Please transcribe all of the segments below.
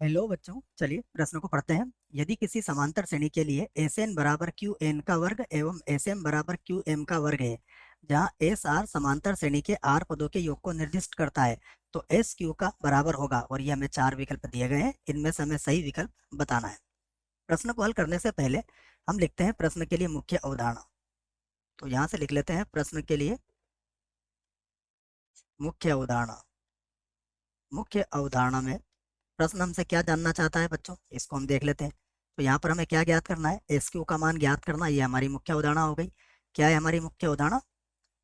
Hello बच्चों, चलिए प्रश्न को पढ़ते हैं। यदि किसी समांतर श्रेणी के लिए एस एन बराबर क्यू एन का वर्ग एवं एस एम बराबर क्यू एम का वर्ग है, जहाँ एस आर समांतर श्रेणी के आर पदों के योग को निर्दिष्ट करता है, तो एस क्यू का बराबर होगा। और ये हमें चार विकल्प दिए गए हैं, इनमें से हमें सही विकल्प बताना है। प्रश्न को हल करने से पहले हम लिखते हैं प्रश्न के लिए मुख्य अवधारणा। तो यहाँ से लिख लेते हैं प्रश्न के लिए मुख्य अवधारणा। मुख्य अवधारणा में प्रश्न हमसे क्या जानना चाहता है बच्चों, इसको हम देख लेते हैं। तो यहाँ पर हमें क्या ज्ञात करना है, एस क्यू का मान ज्ञात करना। ये हमारी मुख्य अवधारणा हो गई। क्या है हमारी मुख्य अवधारणा?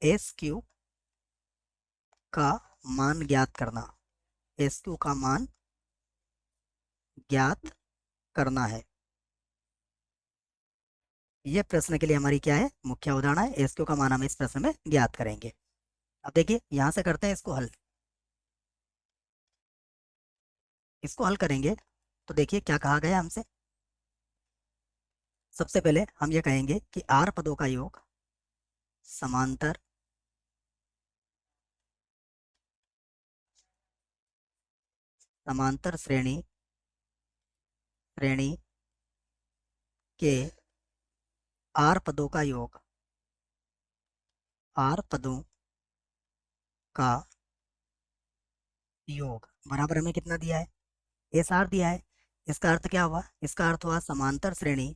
एस क्यू का मान ज्ञात करना। एस क्यू का मान ज्ञात करना है। ये प्रश्न के लिए हमारी क्या है, मुख्य अवधारणा है। एस क्यू का मान हम इस प्रश्न में ज्ञात करेंगे। अब देखिए यहाँ से करते हैं इसको हल। इसको हल करेंगे तो देखिए क्या कहा गया हमसे। सबसे पहले हम ये कहेंगे कि आर पदों का योग समांतर समांतर श्रेणी श्रेणी के आर पदों का योग, आर पदों का योग बराबर हमें कितना दिया है, एस आर दिया है। इसका अर्थ क्या हुआ, इसका अर्थ हुआ समांतर श्रेणी।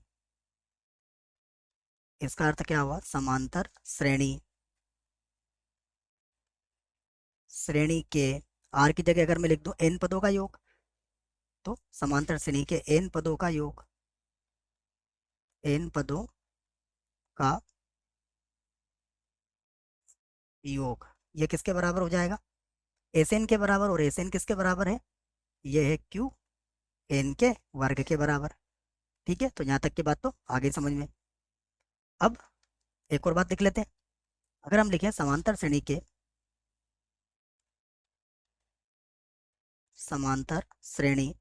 इसका अर्थ क्या हुआ, समांतर श्रेणी श्रेणी के आर की जगह अगर मैं लिख दूं एन पदों का योग, तो समांतर श्रेणी के एन पदों का योग, एन पदों का योग ये किसके बराबर हो जाएगा, एस एन के बराबर। और एस एन किसके बराबर है, ये है क्यू एन के वर्ग के बराबर। ठीक है, तो यहाँ तक की बात तो आगे समझ में। अब एक और बात लिख लेते हैं। अगर हम लिखें समांतर श्रेणी के, समांतर श्रेणी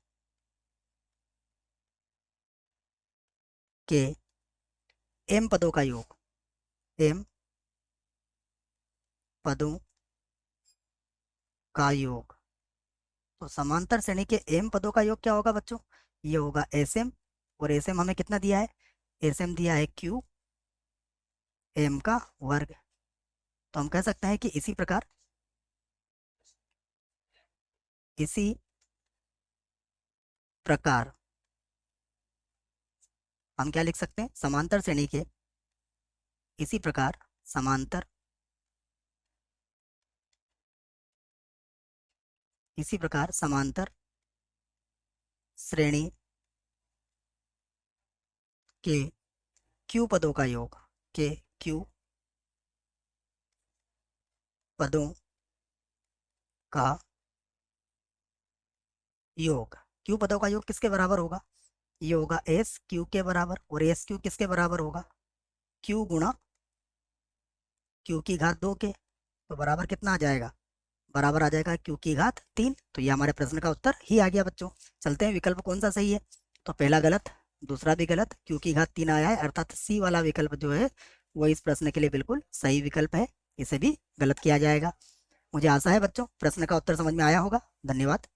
के एम पदों का योग, एम पदों का योग, तो समांतर श्रेणी के एम पदों का योग क्या होगा बच्चों, ये होगा एस एम। और एस एम हमें कितना दिया है, एस एम दिया है क्यू एम का वर्ग। तो हम कह सकते हैं कि इसी प्रकार हम क्या लिख सकते हैं, समांतर श्रेणी के, इसी प्रकार समांतर, इसी प्रकार समांतर श्रेणी के क्यू पदों का योग, के क्यू पदों का योग, क्यू पदों का योग किसके बराबर होगा, ये होगा एस क्यू के बराबर। और एस क्यू किसके बराबर होगा, क्यू गुणा क्यू की घात 2 के। तो बराबर कितना आ जाएगा, बराबर आ जाएगा क्यू की घात 3। तो ये हमारे प्रश्न का उत्तर ही आ गया बच्चों। चलते हैं विकल्प कौन सा सही है। तो पहला गलत, दूसरा भी गलत, क्यू की घात 3 आया है, अर्थात सी वाला विकल्प जो है वो इस प्रश्न के लिए बिल्कुल सही विकल्प है। इसे भी गलत किया जाएगा। मुझे आशा है बच्चों प्रश्न का उत्तर समझ में आया होगा। धन्यवाद।